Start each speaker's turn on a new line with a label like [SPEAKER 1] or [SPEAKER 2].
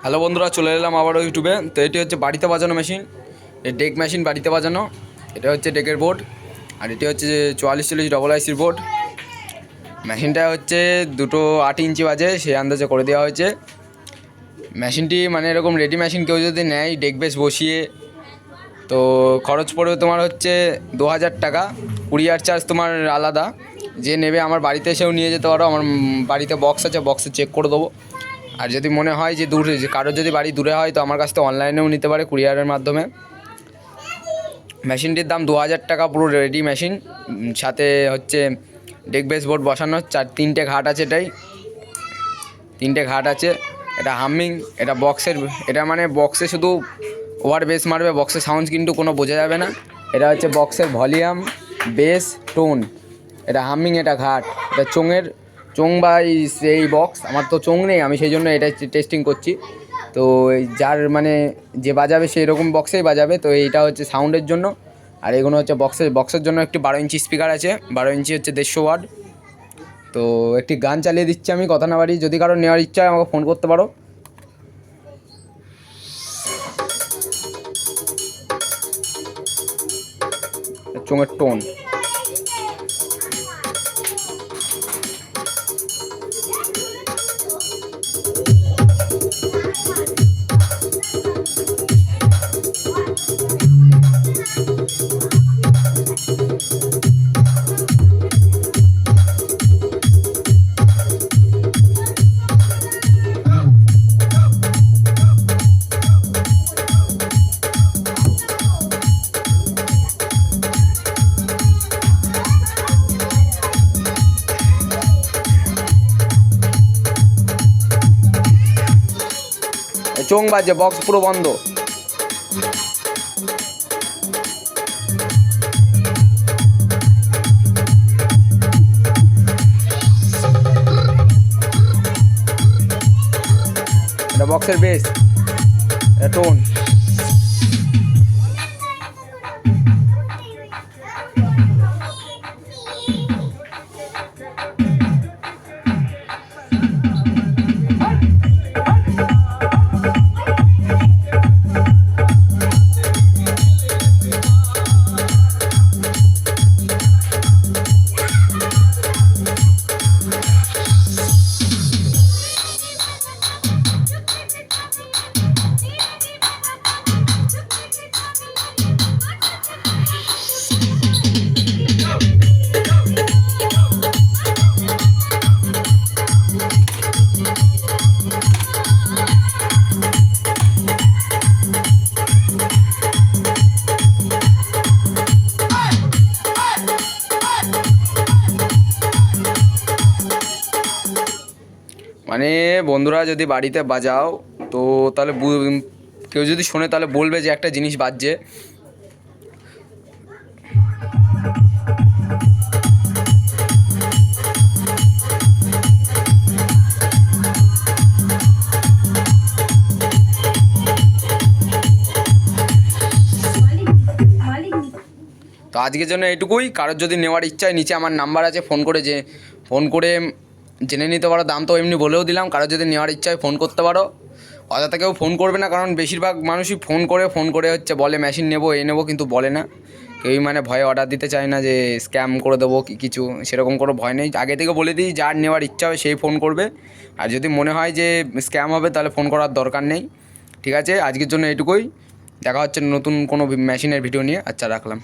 [SPEAKER 1] Hello বন্ধুরা, চলে এলাম আবারও ইউটিউবে। তো এটি হচ্ছে বাড়িতে বাজানো মেশিন, এই ডেক মেশিন বাড়িতে বাজানো। এটা হচ্ছে ডেকের বোর্ড, আর এটি হচ্ছে 4440 ডবল আইসির বোর্ড। মেশিনটা হচ্ছে 2 8 ইঞ্চি বাজে, সেই আন্দাজে করে দেওয়া হয়েছে। মেশিনটি মানে এরকম রেডি মেশিন কেউ যদি নেয় ডেক বেস বসিয়ে, তো খরচ পড়বে তোমার হচ্ছে 2000 টাকা। কুরিয়ার চার্জ তোমার আলাদা। যে নেবে আমার বাড়িতে এসেও নিয়ে যেতে পারো, আমার বাড়িতে বক্স আছে, বক্সে চেক করে দেবো। আর যদি মনে হয় যে দূরে, যে কারোর যদি বাড়ি দূরে হয়, তো আমার কাছ থেকে অনলাইনেও নিতে পারে কুরিয়ারের মাধ্যমে। মেশিনটির দাম 2000 টাকা, পুরো রেডি মেশিন। সাথে হচ্ছে ডেক বেস বোর্ড বসানো, 3টে ঘাট আছে। এটাই 3টে ঘাট আছে। এটা হামিং, এটা বক্সের, এটা মানে বক্সে শুধু ওভার বেস মারবে, বক্সের সাউন্ড কিন্তু কোনো বোঝা যাবে না। এটা হচ্ছে বক্সের ভলিউম, বেস, টোন। এটা হামিং, এটা ঘাট, এটা চোং বা এই বক্স। আমার তো চোং নেই, আমি সেই জন্য এটা টেস্টিং করছি। তো যার মানে যে বাজাবে সেই রকম বক্সেই বাজাবে। তো এইটা হচ্ছে সাউন্ডের জন্য, আর এগুলো হচ্ছে বক্সের জন্য। একটি 12 ইঞ্চি স্পিকার আছে, 12 ইঞ্চি হচ্ছে 150 ওয়াট। তো একটি গান চালিয়ে দিচ্ছি আমি, কথা না বাড়ি। যদি কারো নেওয়ার ইচ্ছা হয় আমাকে ফোন করতে পারো। চোঙের টোন। চোং বাজে, বক্স পুরো বন্ধ। এটা বক্সের বেস, এটা টোন। মানে বন্ধুরা, যদি বাড়িতে বাজাও তো তাহলে কেউ যদি শোনে তাহলে বলবে যে একটা জিনিস বাজছে। তো আজকের জন্য এটুকুই। কারোর যদি নেওয়ার ইচ্ছা হয়, নিচে আমার নাম্বার আছে, ফোন করে জেনে নিতে পারো। দাম তো এমনি বলেও দিলাম। কারোর যদি নেওয়ার ইচ্ছা হয় ফোন করতে পারো। অযথা কেউ ফোন করবে না, কারণ বেশিরভাগ মানুষই ফোন করে হচ্ছে বলে মেশিন নেবো, নেবো, কিন্তু বলে না। কেউই মানে ভয়ে অর্ডার দিতে চায় না যে স্ক্যাম করে দেবো কি কিছু, সেরকম কোনো ভয় নেই। আগে থেকে বলে দিই, যার নেওয়ার ইচ্ছা হবে সেই ফোন করবে। আর যদি মনে হয় যে স্ক্যাম হবে তাহলে ফোন করার দরকার নেই। ঠিক আছে, আজকের জন্য এটুকুই। দেখা হচ্ছে নতুন কোনো মেশিনের ভিডিও নিয়ে। আচ্ছা, রাখলাম।